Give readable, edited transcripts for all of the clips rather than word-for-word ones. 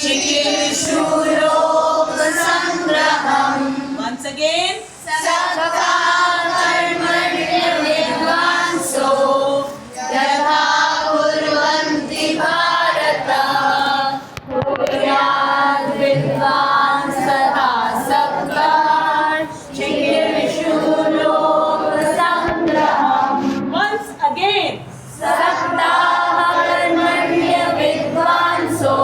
चिकीर्षुलोकसङ्ग्रहम्। Once again. सप्ताकर्मण्यविद्वांसो यथा कुर्वन्ति भारत कुर्याद् विद्वांस तथा सप्तः चिकीर्षुलोकसङ्ग्रहम्। Once again. सप्ताकर्मण्यविद्वांसो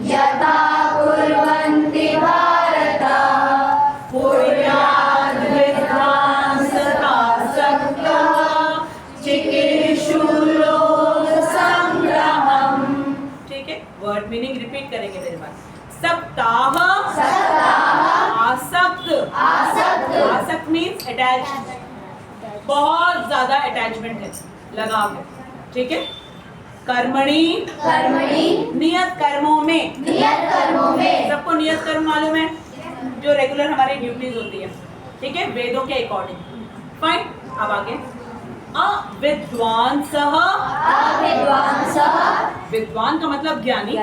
यथा कुर्वन्ति भारत कुर्याद् विद्वांस तथा सप्तः चिकीर्षुलोकसङ्ग्रहम्। ठीक है, वर्ड मीनिंग रिपीट करेंगे मेरे पास। सप्ताह, आसक्त, आसक्त मीन्स अटैच, बहुत ज्यादा अटैचमेंट है, लगाव है। ठीक है। कर्मणि, नियत कर्मों में, सबको नियत कर्म मालूम है, जो रेगुलर हमारी ड्यूटीज होती है। ठीक है, वेदों के अकॉर्डिंग। फाइन, अब आगे। अविद्वांसः, विद्वान का मतलब ज्ञानी,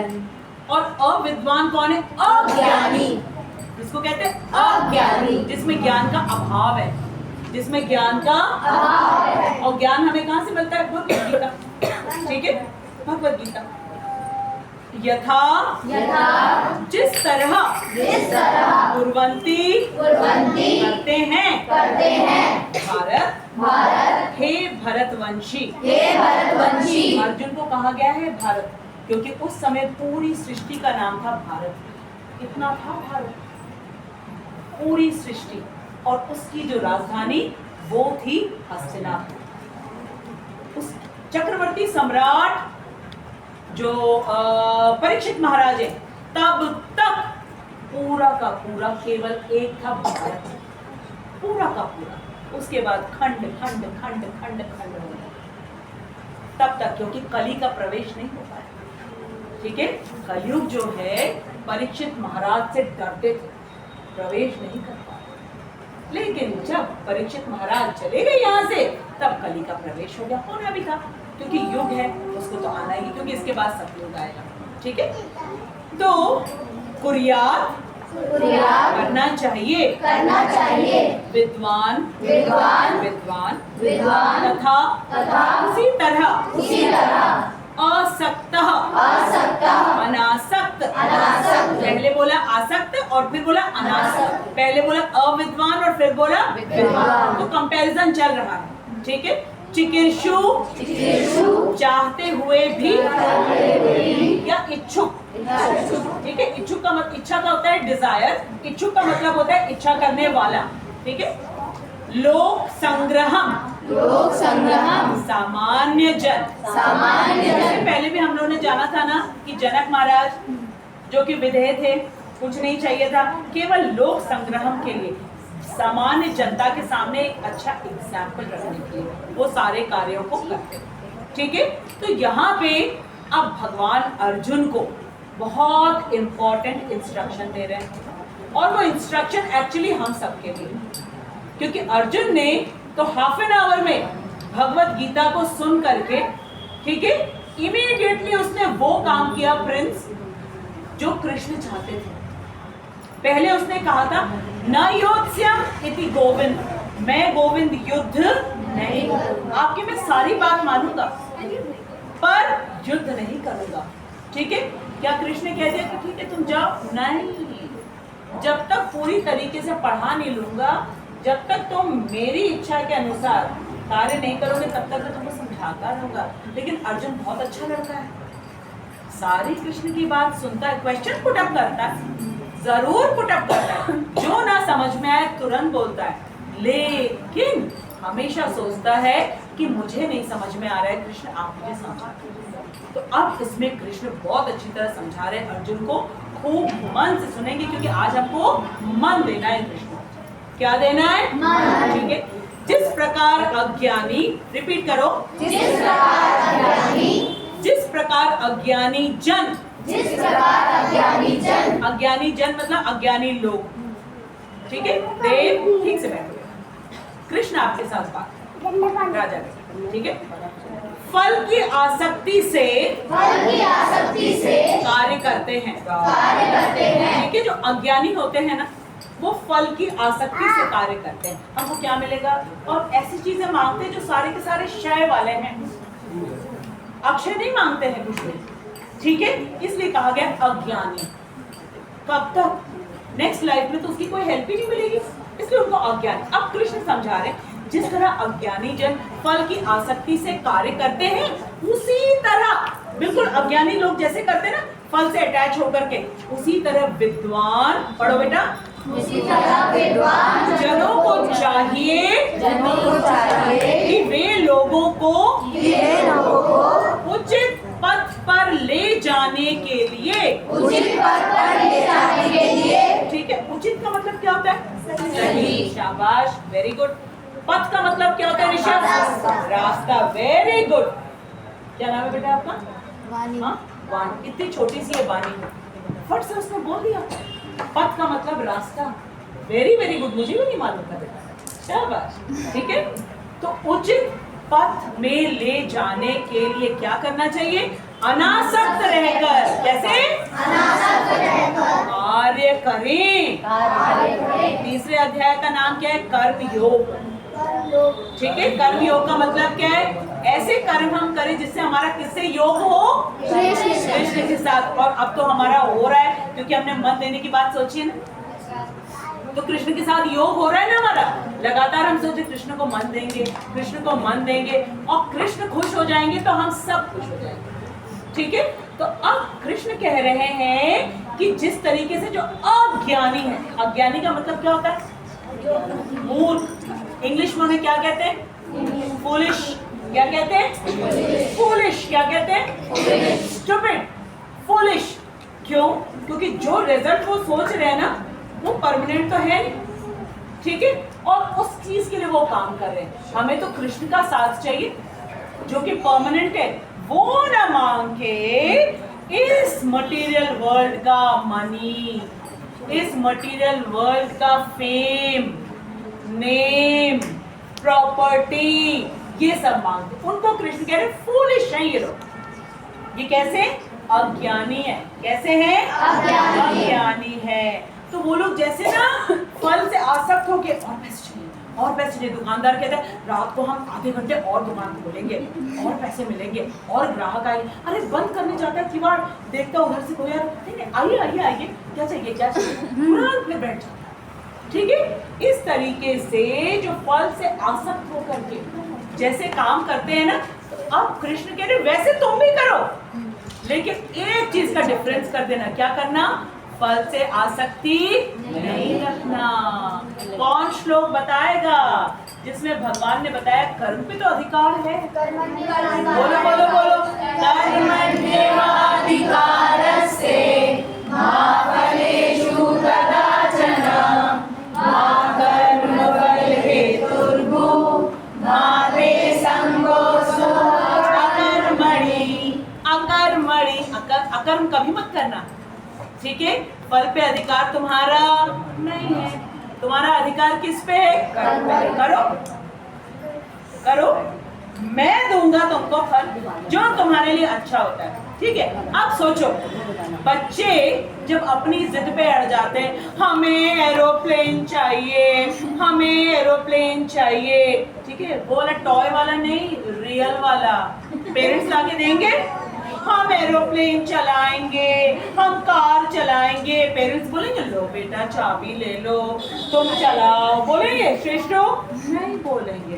और अविद्वान कौन है? अज्ञानी। जिसको कहते हैं अज्ञानी, जिसमें ज्ञान का अभाव है, जिसमें ज्ञान का अभाव है। और ज्ञान हमें कहाँ से मिलता है? भगवद गीता। ठीक है, भगवद गीता। यथा, जिस तरह कुर्वन्ति, करते हैं भारत, हे भरतवंशी। अर्जुन को कहा गया है भारत, क्योंकि उस समय पूरी सृष्टि का नाम था भारत। इतना था भारत, पूरी सृष्टि, और उसकी जो राजधानी वो थी हस्तिनापुर। उस चक्रवर्ती सम्राट जो परीक्षित महाराज है, तब तक पूरा का पूरा केवल एक था भारत, पूरा का पूरा। उसके बाद खंड खंड खंड खंड खंड हो गया, तब तक, क्योंकि कली का प्रवेश नहीं हो पाया। ठीक है, कलयुग जो है परीक्षित महाराज से डरते थे, प्रवेश नहीं कर पाए। लेकिन जब परीक्षित महाराज चले गए यहाँ से, तब कली का प्रवेश हो गया। होना भी था, क्योंकि युग है, उसको तो आना ही, क्योंकि इसके बाद सतयुग आएगा। ठीक है, तो कुर्यात, करना चाहिए, विद्वान, तथा उसी तरह असक्त, अनासक्त। पहले बोला आसक्त और फिर बोला अनासक्त, पहले बोला अविद्वान और फिर बोला विद्वान, तो कंपैरिजन चल रहा है। ठीक है, चिकीर्षु, चाहते हुए भी या इच्छुक। ठीक है, इच्छुक का मतलब, इच्छा का होता है डिजायर, इच्छुक का मतलब होता है इच्छा करने वाला। ठीक है। लोक संग्रहम, सामान्य जन। पहले भी हम लोगों ने जाना था ना कि जनक महाराज जो कि विधेय थे, कुछ नहीं चाहिए था, केवल लोक संग्रहम के लिए, सामान्य जनता के सामने एक अच्छा एग्जाम्पल रखने के लिए वो सारे कार्यों को करते। ठीक है, तो यहाँ पे अब भगवान अर्जुन को बहुत इंपॉर्टेंट इंस्ट्रक्शन दे रहे हैं, और वो इंस्ट्रक्शन एक्चुअली हम सबके लिए, क्योंकि अर्जुन ने तो हाफ एन आवर में भगवत गीता को सुन करके, ठीक है, इमीडिएटली उसने वो काम किया प्रिंस जो कृष्ण चाहते थे। पहले उसने कहा था न योत्स्यम इति गोविंद, मैं गोविंद युद्ध नहीं, आपकी मैं सारी बात मानूंगा पर युद्ध नहीं करूंगा। ठीक है, क्या कृष्ण कह दिया कि ठीक है तुम जाओ? नहीं, जब तक पूरी तरीके से पढ़ा नहीं लूंगा, जब तक तुम मेरी इच्छा के अनुसार कार्य नहीं करोगे, तब तक मैं तुमको समझाता रहूंगा। लेकिन अर्जुन बहुत अच्छा लड़का है, सारी कृष्ण की बात सुनता है, क्वेश्चन पुट अप करता है, जरूर पुट अप करता है, जो ना समझ में आए तुरंत बोलता है, लेकिन हमेशा सोचता है कि मुझे नहीं समझ में आ रहा है कृष्ण, आप मुझे समझा। तो अब इसमें कृष्ण बहुत अच्छी तरह समझा रहे हैं अर्जुन को, खूब मन से सुनेंगे, क्योंकि आज हमको मन देना है कृष्ण। क्या देना है? ठीक है। जिस प्रकार अज्ञानी, रिपीट करो, जिस प्रकार अज्ञानी जन, अज्ञानी जन मतलब अज्ञानी लोग। ठीक है, देव ठीक से बैठो, कृष्ण आपके साथ बात, राजा। ठीक है, फल की आसक्ति से कार्य करते हैं। ठीक है, जो अज्ञानी होते हैं ना, वो फल की आसक्ति से कार्य करते हैं। हमको क्या मिलेगा, और ऐसी चीजें मांगते हैं जो सारे के सारे क्षय वाले हैं, अक्षय नहीं मांगते हैं कुछ भी। ठीक है, इसलिए कहा गया अज्ञानी। कब तक? नेक्स्ट लाइफ में तो उसकी कोई हेल्प ही नहीं मिलेगी, इसलिए उनको अज्ञानी। अब कृष्ण समझा रहे जिस तरह अज्ञानी जन फल की आसक्ति से कार्य करते हैं, उसी तरह बिल्कुल अज्ञानी लोग जैसे करते हैं ना फल से अटैच होकर के, उसी तरह विद्वान, पढ़ो बेटा, उसी तरह विद्वान जनों को चाहिए कि वे लोगों को उचित पथ पर ले जाने के लिए, ठीक है, उचित का मतलब क्या होता है? सही, शाबाश, वेरी गुड। पथ का मतलब क्या होता है ऋषभ? रास्ता, वेरी गुड। क्या नाम है बेटा आपका? वाणी। हाँ, वाणी। इतनी छोटी सी है वाणी, फट से उसने बोल दिया। पथ का मतलब रास्ता, वेरी वेरी गुड, मुझे भी नहीं मालूम था बेटा, शाबाश। ठीक है, तो उचित पथ में ले जाने के लिए क्या करना चाहिए? अनासक्त रहकर। कैसे? अनासक्त रहकर कार्य करें। तीसरे अध्याय का नाम क्या है? कर्म योग। ठीक है, कर्म योग का मतलब क्या है? ऐसे कर्म हम करें जिससे हमारा किससे योग हो? कृष्ण के साथ। और अब तो हमारा हो रहा है, क्योंकि हमने मन देने की बात सोची है ना, तो कृष्ण के साथ योग हो रहा है ना हमारा। लगातार हम सोचे कृष्ण को मन देंगे, कृष्ण को मन देंगे, और कृष्ण खुश हो जाएंगे तो हम सब खुश हो जाएंगे। ठीक है, तो अब कृष्ण कह रहे हैं कि जिस तरीके से जो अज्ञानी है, अज्ञानी का मतलब क्या होता है? मूर्ख। इंग्लिश में उन्हें क्या कहते हैं? फूलिश। क्या कहते हैं? फूलिश। क्या कहते हैं? Stupid, foolish. क्यों? क्योंकि जो रिजल्ट वो सोच रहे हैं ना, वो परमानेंट तो है नहीं। ठीक है, और उस चीज के लिए वो काम कर रहे हैं। हमें तो कृष्ण का साथ चाहिए जो कि परमानेंट है, वो न मांग के इस मटेरियल वर्ल्ड का मनी, इस मटेरियल वर्ल्ड का फेम, नेम, प्रॉपर्टी, ये सब मांगते। उनको कृष्ण कह रहे फूलिश हैं ये लोग। ये कैसे? अज्ञानी है। कैसे हैं? अज्ञानी है। तो वो लोग जैसे ना फल से आसक्त होके और पैसे चाहिए, और पैसे चाहिए। दुकानदार कहते हैं रात को हम आधे घंटे और दुकान खोलेंगे, और पैसे मिलेंगे, और ग्राहक आएंगे। अरे बंद करने जाता है किवाड़, देखता उधर से कोई यार, नहीं आइए आइए आइए, क्या चाहिए क्या चाहिए, तुरंत में बैठ जाता। ठीक है, इस तरीके से जो फल से आसक्त होकर के जैसे काम करते हैं ना, तो अब कृष्ण कह रहे वैसे तुम भी करो, लेकिन एक चीज का डिफरेंस कर देना। क्या करना? फल से आसक्ति नहीं रखना। कौन श्लोक बताएगा जिसमें भगवान ने बताया कर्म पे तो अधिकार है? बोलो बोलो बोलो। कर्मण्येवाधिकारस्ते मा फलेषु कदाचन मा कर्मफलहेतुर्भुः मा ते संगोऽस्ते अकर्मणि। अकर्मणि, अकर्म कभी मत करना। ठीक है, फल पे अधिकार तुम्हारा नहीं है। तुम्हारा अधिकार किस पे है? करो करो, मैं दूंगा तुमको फल जो तुम्हारे लिए अच्छा होता है। ठीक है, अब सोचो, बच्चे जब अपनी जिद पे अड़ जाते हैं, हमें एरोप्लेन चाहिए, हमें एरोप्लेन चाहिए। ठीक है, वो वाला टॉय वाला नहीं, रियल वाला। पेरेंट्स लाके देंगे, हम एरोप्लेन चलाएंगे, हम कार चलाएंगे। पेरेंट्स बोलेंगे लो बेटा चाबी ले लो, तुम चलाओ, बोलेंगे श्रेष्ठो? नहीं बोलेंगे,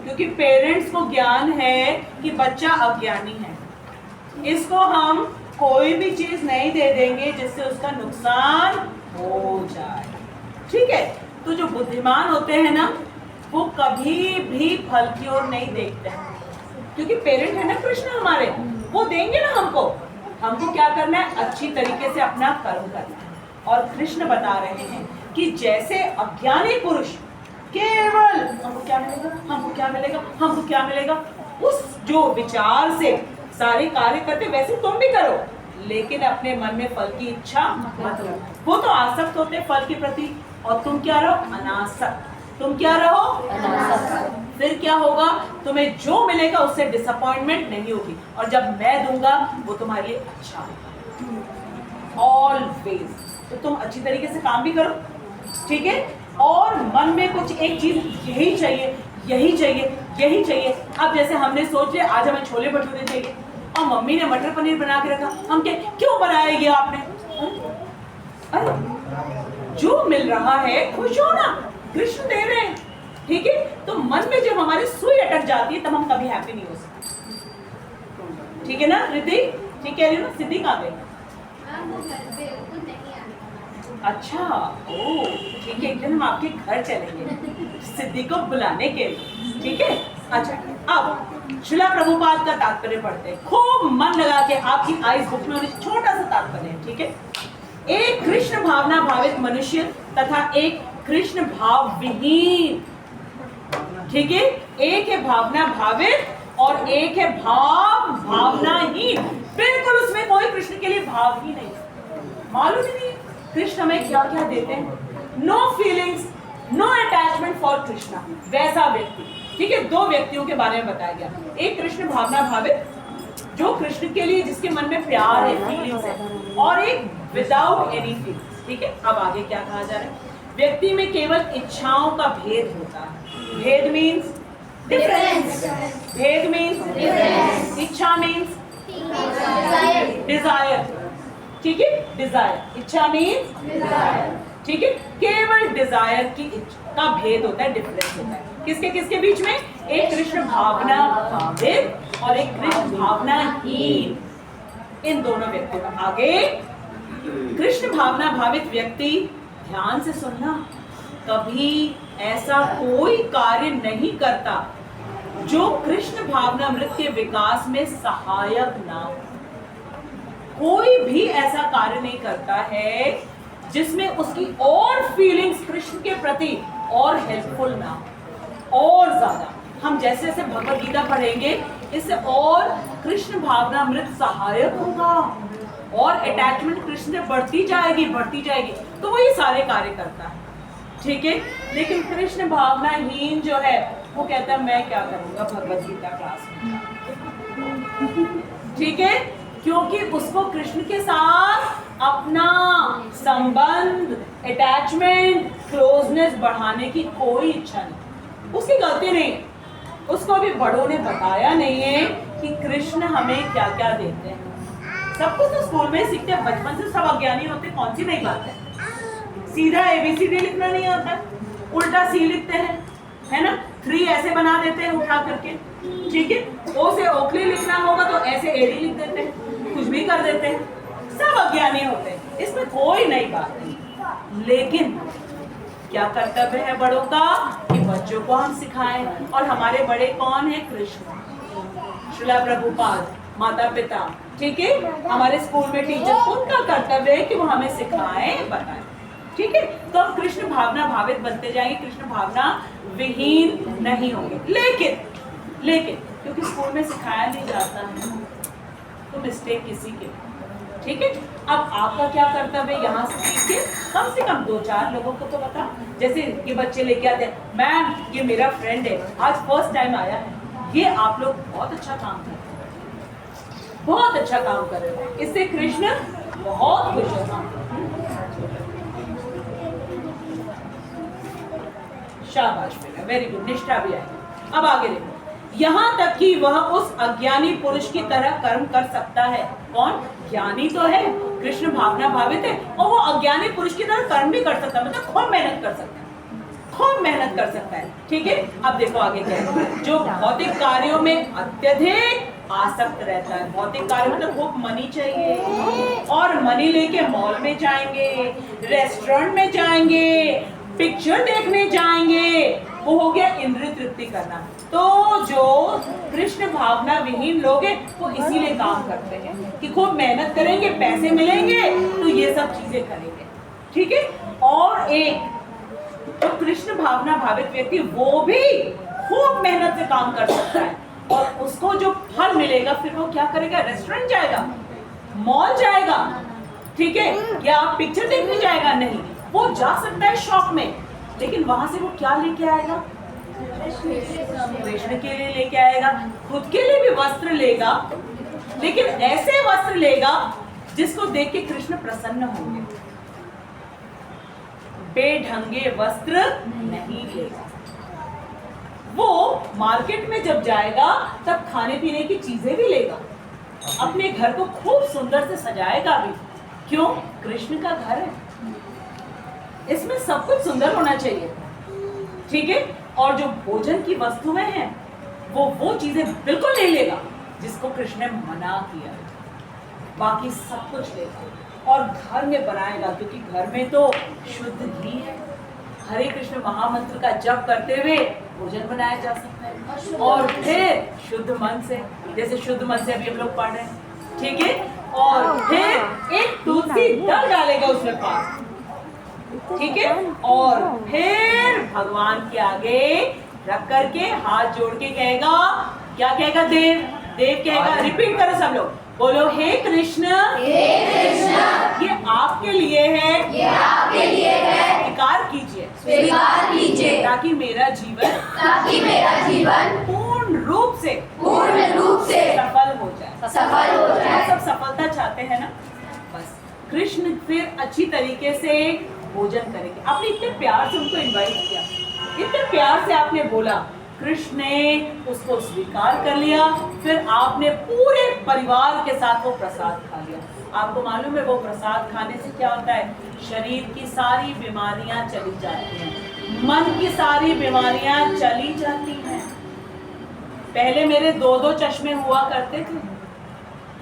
क्योंकि पेरेंट्स को ज्ञान है कि बच्चा अज्ञानी है, इसको हम कोई भी चीज नहीं दे देंगे जिससे उसका नुकसान हो जाए। ठीक है, तो जो बुद्धिमान होते हैं ना, वो कभी भी फल की ओर नहीं देखते हैं, क्योंकि पेरेंट है ना कृष्ण हमारे, वो देंगे ना हमको। हमको क्या करना है? अच्छी तरीके से अपना कर्म करना है। और कृष्ण बता रहे हैं कि जैसे अज्ञानी पुरुष केवल हमको क्या मिलेगा, हमको क्या मिलेगा, हमको क्या मिलेगा, उस जो विचार से सारे कार्य करते, वैसे तुम भी करो, लेकिन अपने मन में फल की इच्छा मत रखो। वो तो आसक्त होते फल के प्रति, और तुम क्या रहो? अनासक्त। तुम क्या रहो? फिर क्या होगा? तुम्हें जो मिलेगा उससे डिसअपॉइंटमेंट नहीं होगी, और जब मैं दूंगा वो तुम्हारे लिए अच्छा होगा ऑलवेज। तो तुम अच्छी तरीके से काम भी करो, ठीक है? और मन में कुछ एक चीज यही चाहिए, यही चाहिए, यही चाहिए। अब जैसे हमने सोच लिया आज हमें छोले भटूरे चाहिए, और मम्मी ने मटर पनीर बना के रखा, हम क्या क्यों बनाया ये आपने? अरे जो मिल रहा है खुश हो ना, कृष्ण दे रहे हैं, ठीक है? तो मन में जब हमारी सुई अटक जाती है तब हम कभी हैप्पी नहीं हो सकते, ठीक है ना? रिद्धि ठीक कह रही हो ना? सिद्धि कहाँ गई? अच्छा, ओ ठीक है, एक दिन हम आपके घर चलेंगे सिद्धि को बुलाने के लिए, ठीक है? अच्छा, अब शिला प्रभुपाद का तात्पर्य पढ़ते हैं, खूब मन लगा के। आपकी आइस बुक में छोटा सा तात्पर्य है, ठीक है? एक कृष्ण भावना भावित मनुष्य तथा एक कृष्ण भाव विहीन, ठीक है? एक है भावना भावित और एक है भाव भावनाहीन। बिल्कुल उसमें कोई कृष्ण के लिए भाव ही नहीं, मालूम ही नहीं कृष्ण हमें क्या क्या देते हैं। No feelings, no attachment for Krishna, वैसा व्यक्ति, ठीक है? दो व्यक्तियों के बारे में बताया गया, एक कृष्ण भावना भावित जो कृष्ण के लिए जिसके मन में प्यार है, फीलिंग्स है, और एक विदाउट एनी फीलिंग्स, ठीक है? अब आगे क्या कहा जा रहा है? व्यक्ति में केवल इच्छाओं का भेद होता है। भेद मीन्स डिफरेंस, भेद मीन्स डिफरेंस, इच्छा मीन्स डिजायर, ठीक है? डिजायर, इच्छा मीन्स डिजायर, ठीक है? केवल डिजायर की का भेद होता है, डिफरेंस होता है। किसके किसके बीच में? एक कृष्ण भावना भावित और एक कृष्ण भावनाहीन, इन दोनों व्यक्तियों का। आगे कृष्ण भावना भावित व्यक्ति, ध्यान से सुनना, कभी ऐसा कोई कार्य नहीं करता जो कृष्ण भावनामृत के विकास में सहायक ना हो। कोई भी ऐसा कार्य नहीं करता है जिसमें उसकी और फीलिंग्स कृष्ण के प्रति और हेल्पफुल ना हो, और ज्यादा। हम जैसे जैसे भगवद गीता पढ़ेंगे इससे और कृष्ण भावनामृत सहायक होगा और अटैचमेंट कृष्ण से बढ़ती जाएगी, बढ़ती जाएगी, तो वो ये सारे कार्य करता है, ठीक है? लेकिन कृष्ण भावनाहीन जो है वो कहता है मैं क्या करूंगा भगवद गीता क्लास में, ठीक है? क्योंकि उसको कृष्ण के साथ अपना संबंध, अटैचमेंट, क्लोजनेस बढ़ाने की कोई इच्छा नहीं। उसकी गलती नहीं, उसको भी बड़ों ने बताया नहीं है कि कृष्ण हमें क्या क्या देते हैं। सब कुछ तो स्कूल में सीखते हैं, बचपन से सब अज्ञानी होते, कौन सी नई बात है? सीधा ABCD लिखना नहीं आता, उल्टा C लिखते हैं, है ना? 3 ऐसे बना देते हैं उठा करके, ठीक है? O से ओखली लिखना होगा तो ऐसे एडी लिख देते हैं, कुछ भी कर देते हैं, सब अज्ञानी होते हैं, इसमें कोई नई बात नहीं। लेकिन क्या कर्तव्य है बड़ों का कि बच्चों को हम सिखाएं, और हमारे बड़े कौन है? कृष्ण, श्रीला प्रभुपाद, माता पिता, ठीक है? हमारे स्कूल में टीचर, उनका कर्तव्य है कि वो हमें सिखाएं, बताएं, ठीक है? तो हम कृष्ण भावना भावित बनते जाएंगे, कृष्ण भावना विहीन नहीं होंगे। लेकिन क्योंकि स्कूल में सिखाया नहीं जाता है तो मिस्टेक किसी के, ठीक है? अब आपका क्या कर्तव्य है? यहाँ से सीख के कम से कम 2-4 लोगों को तो बता। जैसे ये बच्चे लेके आते हैं, मैम ये मेरा फ्रेंड है, आज फर्स्ट टाइम आया है, ये आप लोग बहुत अच्छा काम कर रहे हैं, बहुत अच्छा काम कर रहे हो, इससे कृष्ण बहुत खुश होगा। शाबाश बेटा, वेरी गुड, निष्ठा भी आई। अब आगे देखो, यहाँ तक कि वह उस अज्ञानी पुरुष की तरह कर्म कर सकता है। कौन? ज्ञानी तो है, कृष्ण भावना भावित है, और वो अज्ञानी पुरुष की तरह कर्म भी कर सकता है, मतलब खूब मेहनत कर सकता है, खूब मेहनत कर सकता है, ठीक है? अब देखो आगे क्या है, जो भौतिक कार्यों में अत्यधिक आसक्त रहता है। भौतिक कार्य मतलब खूब मनी चाहिए, और मनी लेके मॉल में जाएंगे, रेस्टोरेंट में जाएंगे, पिक्चर देखने जाएंगे, वो हो गया इंद्रिय तृप्ति करना। तो जो कृष्ण भावना विहीन लोग हैं वो इसीलिए काम करते हैं कि खूब मेहनत करेंगे, पैसे मिलेंगे तो ये सब चीजें करेंगे, ठीक है? और एक तो कृष्ण भावना भावित व्यक्ति वो भी खूब मेहनत से काम कर सकता है, और उसको जो फल मिलेगा फिर वो क्या करेगा? रेस्टोरेंट जाएगा, मॉल जाएगा, ठीक है? या पिक्चर देखने जाएगा? नहीं, वो जा सकता है शॉप में, लेकिन वहां से वो क्या लेके आएगा? कृष्ण के लिए लेके आएगा, खुद के लिए भी वस्त्र लेगा, लेकिन ऐसे वस्त्र लेगा जिसको देख के कृष्ण प्रसन्न होंगे। बेढंगे वस्त्र नहीं लेगा। वो मार्केट में जब जाएगा तब खाने पीने की चीजें भी लेगा, अपने घर को खूब सुंदर से सजाएगा भी। क्यों? कृष्ण का घर है, इसमें सब कुछ सुंदर होना चाहिए, ठीक है। और जो भोजन की वस्तुएं हैं वो चीजें बिल्कुल नहीं लेगा जिसको कृष्ण ने मना किया, बाकी सब कुछ लेगा। और घर में बनाएगा, क्योंकि घर में तो शुद्ध घी है। हरे कृष्ण महामंत्र का जप करते हुए भोजन बनाया जा सकता है, और फिर शुद्ध मन से, जैसे शुद्ध मन से अभी हम लोग पढ़ रहे हैं, ठीक है। और फिर एक तुलसी दल डालेगा उसमें पास, ठीक है। और फिर भगवान के आगे रख करके हाथ जोड़ के कहेगा, क्या कहेगा? देव देव कहेगा। रिपीट करो सब लोग, बोलो हे कृष्ण, ये आपके लिए है, ये आपके लिए है, स्वीकार कीजिए, स्वीकार कीजिए, ताकि मेरा जीवन पूर्ण रूप से सफल हो जाए, सफल हो जाए। आप सब सफलता चाहते हैं ना? बस कृष्ण फिर अच्छी तरीके से भोजन करेंगे। आपने इतने प्यार से उनको इनवाइट किया, इतने प्यार से आपने बोला, कृष्ण ने उसको स्वीकार कर लिया। फिर आपने पूरे परिवार के साथ वो प्रसाद खा लिया। आपको मालूम है वो प्रसाद खाने से क्या होता है? शरीर की सारी बीमारियां चली जाती हैं, मन की सारी बीमारियां चली जाती हैं। पहले मेरे 2-2 चश्मे हुआ करते थे,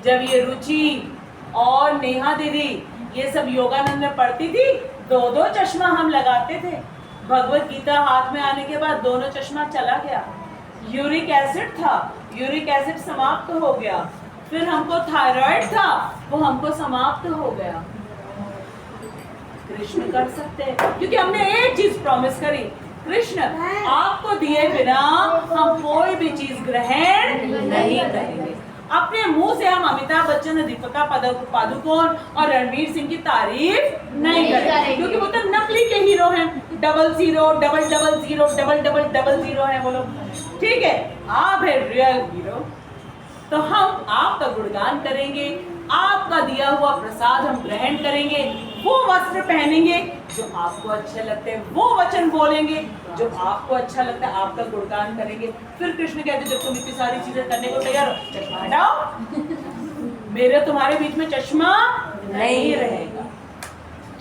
जब ये रुचि और नेहा दीदी ये सब योगानंद में पढ़ती थी, 2-2 चश्मा हम लगाते थे। भगवत गीता हाथ में आने के बाद दोनों चश्मा चला गया। यूरिक एसिड था, यूरिक एसिड समाप्त हो गया। फिर हमको थायराइड था, वो हमको समाप्त हो गया। कृष्ण कर सकते हैं, क्योंकि हमने एक चीज प्रॉमिस करी, कृष्ण आपको दिए बिना हम कोई भी चीज ग्रहण नहीं करेंगे। अपने मुंह से हम अमिताभ बच्चन, दीपिका पादुकोण और रणवीर सिंह की तारीफ नहीं करेंगे, क्योंकि वो तो नकली के हीरो हैं। 00 डबल 0 है वो लोग, ठीक है। आप है रियल हीरो, तो हम आपका गुणगान करेंगे, आपका दिया हुआ प्रसाद हम ग्रहण करेंगे, वो वस्त्र पहनेंगे जो आपको अच्छे लगते हैं, वो वचन बोलेंगे जो आपको अच्छा लगता है, आपका गुणगान करेंगे। फिर कृष्ण कहते जब तुम इतनी सारी चीजें करने को तैयार हो, चश्मा हटाओ, मेरे तुम्हारे बीच में चश्मा नहीं रहेगा,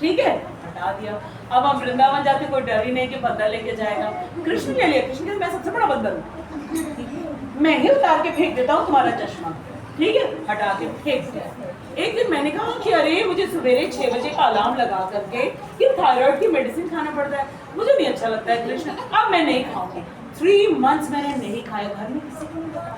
ठीक है। हटा दिया। अब हम वृंदावन जाते, कोई डर ही नहीं कि बंदर लेके जाएगा। कृष्ण के लिए, कृष्ण के लिए मैं सबसे बड़ा बंदर हूँ, मैं ही उतार के फेंक देता हूँ तुम्हारा चश्मा, ठीक है। हटा के फेंक दिया। एक दिन मैंने कहा कि अरे मुझे सवेरे 6 बजे का अलार्म लगा करके कि थायराइड की मेडिसिन खाना पड़ता है, मुझे नहीं अच्छा लगता है कृष्ण, अब मैं नहीं खाऊंगी। 3 मंथ्स मैंने नहीं खाया, घर में किसी को नहीं बताया,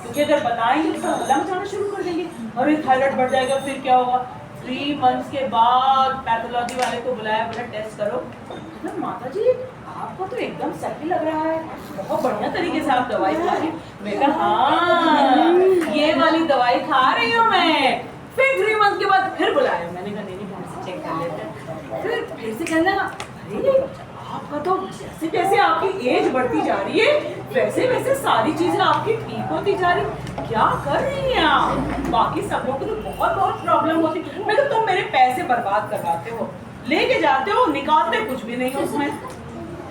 क्योंकि अगर बताएंगे तो हल्ला मचाना शुरू कर देंगे और ये थायराइड बढ़ जाएगा, फिर क्या होगा। 3 मंथ्स के बाद पैथोलॉजी वाले को बुलाया, बोला टेस्ट करो। मतलब माता जी आपको तो एकदम सही लग रहा है, बहुत बढ़िया तरीके से आप दवाई खा रही। मैं कहा हाँ ये वाली दवाई खा रही हूँ मैं। फिर 3 मंथ के बाद फिर बुलाया, मैंने कहा नहीं फिर से चेक कर लेते हैं। फिर से कहने लगा अरे आपका तो जैसे जैसे आपकी एज बढ़ती जा रही है वैसे वैसे सारी चीजें आपकी ठीक होती जा रही, क्या कर रही हैं आप? बाकी सब लोग को तो बहुत बहुत प्रॉब्लम होती। मैं तो तुम मेरे पैसे बर्बाद करवाते हो, लेके जाते हो, निकालते कुछ भी नहीं उसमें,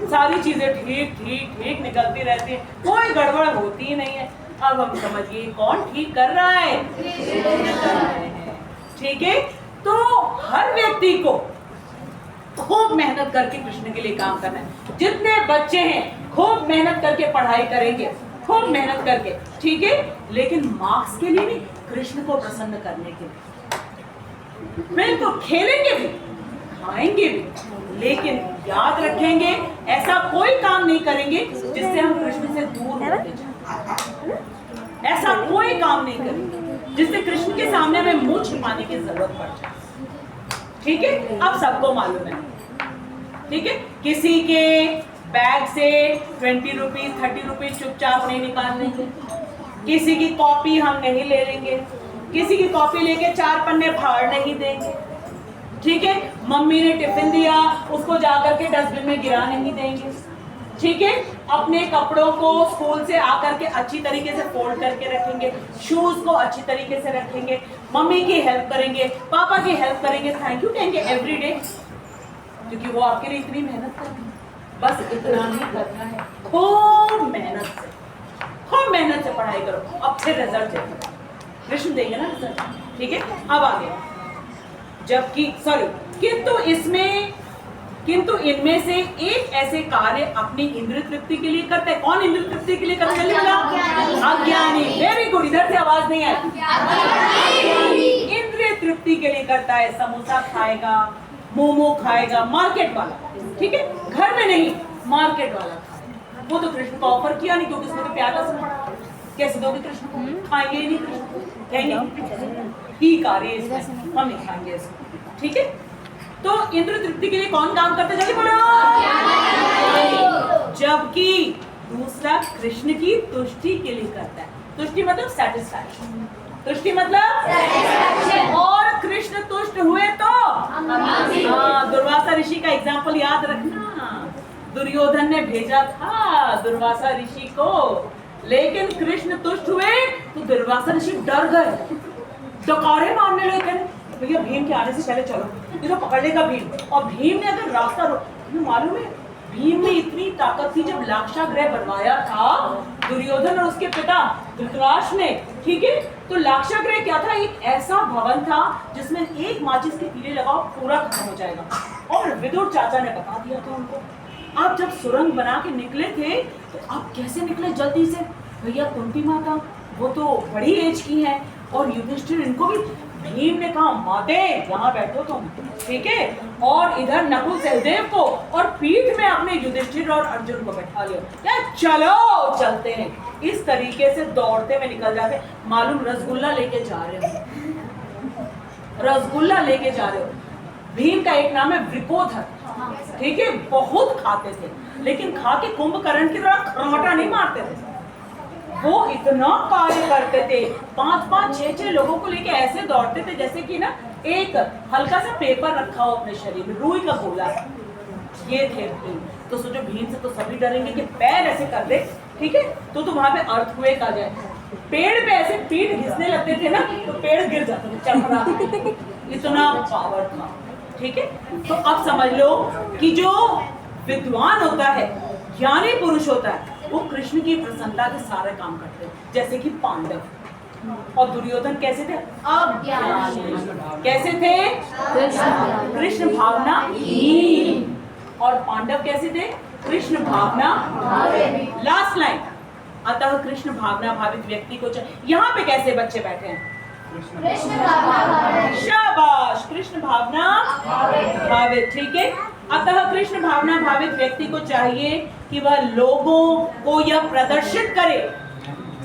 सारी चीजें ठीक ठीक ठीक निकलती रहती है, कोई गड़बड़ होती ही नहीं है। अब हम समझिए कौन ठीक कर रहा है, ठीक है। तो हर व्यक्ति को खूब मेहनत करके कृष्ण के लिए काम करना है। जितने बच्चे हैं खूब मेहनत करके पढ़ाई करेंगे, खूब मेहनत करके, ठीक है, लेकिन मार्क्स के लिए नहीं, कृष्ण को प्रसन्न करने के लिए। बिल्कुल खेलेंगे भी, खाएंगे भी, लेकिन याद रखेंगे ऐसा कोई काम नहीं करेंगे जिससे हम कृष्ण से दूर होते जाएं। ऐसा कोई काम नहीं करेंगे जिससे कृष्ण के सामने हमें मुंह छिपाने की जरूरत पड़ जाए, ठीक है। अब सबको मालूम है, ठीक है, किसी के बैग से 20 रुपीज 30 रुपीज चुपचाप नहीं निकाल लेंगे, किसी की कॉपी हम नहीं ले लेंगे, किसी की कॉपी लेके 4 पन्ने फाड़ नहीं देंगे, ठीक है, मम्मी ने टिफिन दिया, उसको जाकर के डस्टबिन में गिरा नहीं देंगे। ठीक है, अपने कपड़ों को स्कूल से आकर के अच्छी तरीके से फोल्ड करके रखेंगे, शूज को अच्छी तरीके से रखेंगे, मम्मी की हेल्प करेंगे, पापा की हेल्प करेंगे, थैंक यू कहेंगे एवरी डे, क्योंकि वो आपके लिए इतनी मेहनत कर रही है। बस इतना ही करना है, खूब मेहनत से पढ़ाई करो, अच्छे रिजल्ट देखो, कृष्ण देंगे ना रिजल्ट। ठीक है, अब आगे, जबकि किंतु इनमें से एक ऐसे कार्य अपनी इंद्रिय तृप्ति के लिए करते हैं। कौन इंद्रिय तृप्ति के लिए करते हैं? अज्ञानी। वेरी गुड, इधर से आवाज नहीं आई। इंद्रिय तृप्ति के लिए करता है, समोसा खाएगा, मोमो खाएगा, मार्केट वाला। ठीक है, घर में नहीं, मार्केट वाला खाएगा। वो तो कृष्ण को ऑफर किया नहीं, क्योंकि उसमें तो प्याला से पड़ा। कैसे दोगे कृष्ण को? खाएंगे ही नहीं, कृष्ण कहेंगे ही कार्य इसमें, हम नहीं खाएंगे इसको। ठीक है, तो इंद्र तृप्ति के लिए कौन काम करते, जल्दी बोलो। जबकि दूसरा कृष्ण की तुष्टि के लिए करता है। तुष्टि मतलब सेटिस्फैक्शन, तुष्टि मतलब, और कृष्ण तुष्ट हुए तो दुर्वासा ऋषि का एग्जाम्पल याद रखना। दुर्योधन ने भेजा था दुर्वासा ऋषि को, लेकिन कृष्ण तुष्ट हुए तो दुर्वासा ऋषि डर गए, डकारे मारने लगे, भैया भीम के आने से पहले चलो, ये तो पकड़ लेगा भीम। और भीम ने अगर रास्ता मालूम है, भीम में इतनी ताकत थी, जब लाक्षागृह बनवाया था दुर्योधन और उसके पिता धृतराष्ट्र ने, ठीक है, तो लाक्षागृह क्या था? एक ऐसा भवन था जिसमें एक माचिस के तीले लगाओ पूरा खत्म हो जाएगा। और विदुर चाचा ने बता दिया था उनको। आप जब सुरंग बना के निकले थे तो आप कैसे निकले जल्दी से? भैया कुंती माता वो तो बड़ी एज की है, और युधिष्ठिर, इनको भी भीम ने कहा माते यहाँ बैठो तुम, ठीक है, और इधर नकुल सहदेव को, और पीठ में अपने युधिष्ठिर और अर्जुन को बैठा लिया, चलो चलते हैं। इस तरीके से दौड़ते हुए निकल जाते। मालूम रसगुल्ला लेके जा रहे हो, रसगुल्ला लेके जा रहे हो। भीम का एक नाम है वृकोधर, ठीक है, बहुत खाते थे, लेकिन खा के कुंभकर्ण की तरह खरमटा नहीं मारते थे। वो इतना कार्य करते थे, 5-5, 6-6 लोगों को लेके ऐसे दौड़ते थे जैसे कि ना एक हल्का सा पेपर रखा हो अपने शरीर में, रुई का गोला। ये थे भीम। तो सोचो भीम से तो सभी डरेंगे कि पैर ऐसे कर दे, ठीक है, तो वहां पे अर्थक्वेक आ जाए। पेड़ पे ऐसे पीठ घिसने लगते थे ना, तो पेड़ गिर जाते थे, चमड़ा, इतना पावर था। ठीक है, तो अब समझ लो कि जो विद्वान होता है, ज्ञानी पुरुष होता है, वो कृष्ण की प्रसन्नता के सारे काम करते हैं। जैसे कि पांडव और दुर्योधन कैसे थे? अज्ञानी। कैसे थे? कृष्ण भावना हीन। और पांडव कैसे थे? कृष्ण भावना। लास्ट लाइन, अतः कृष्ण भावना भावित व्यक्ति को यहाँ पे कैसे बच्चे बैठे हैं? शाबाश, कृष्ण भावना भावित। ठीक है, अतः कृष्ण भावना भावित व्यक्ति को चाहिए कि वह लोगों को यह प्रदर्शित करे,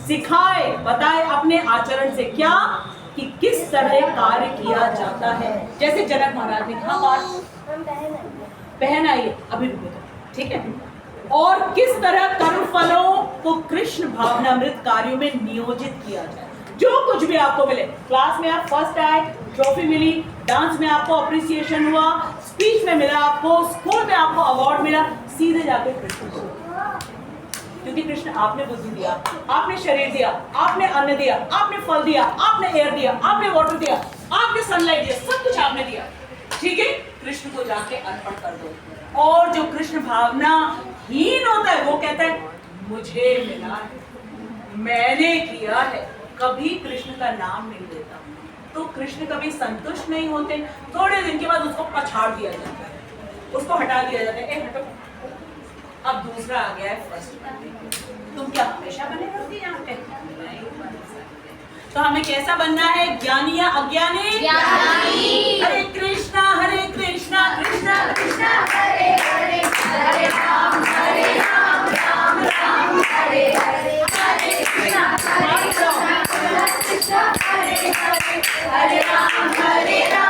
सिखाए, बताए अपने आचरण से, क्या कि किस तरह कार्य किया जाता है। जैसे जनक महाराज ने कहा, पहन आइए, अभी रुको, ठीक है, और किस तरह कर्म फलों को कृष्ण भावनामृत कार्यों में नियोजित किया जाए। जो कुछ भी आपको मिले, क्लास में आप फर्स्ट आए, ट्रॉफी मिली, डांस में आपको अप्रिसिएशन हुआ, स्पीच में मिला आपको, स्कूल में आपको अवार्ड मिला, सीधे जाके कृष्ण को, क्योंकि कृष्ण आपने बुद्धि दिया, आपने शरीर दिया, आपने अन्न दिया, आपने फल दिया, आपने एयर दिया, आपने वाटर दिया, आपने सनलाइट दिया, सब कुछ आपने दिया। ठीक है, कृष्ण को जाके अर्पण कर दो। और जो कृष्ण भावना हीन होता है वो कहता है मुझे मिला है, मैंने किया है, कभी कृष्ण का नाम नहीं लेता। तो कृष्ण कभी संतुष्ट नहीं होते, थोड़े दिन के बाद उसको पछाड़ दिया जाता है, उसको हटा दिया जाता है, हटो, अब दूसरा आ गया है फर्स्ट। तुम क्या हमेशा बने रहोगे यहाँ पे? तो हमें कैसा बनना है? ज्ञानी या अज्ञानी? ज्ञानी। हरे कृष्णा कृष्णा कृष्णा हरे हरे, हरे राम राम राम हरे हरे, हरे कृष्णा कृष्णा हरे हरे, हरे राम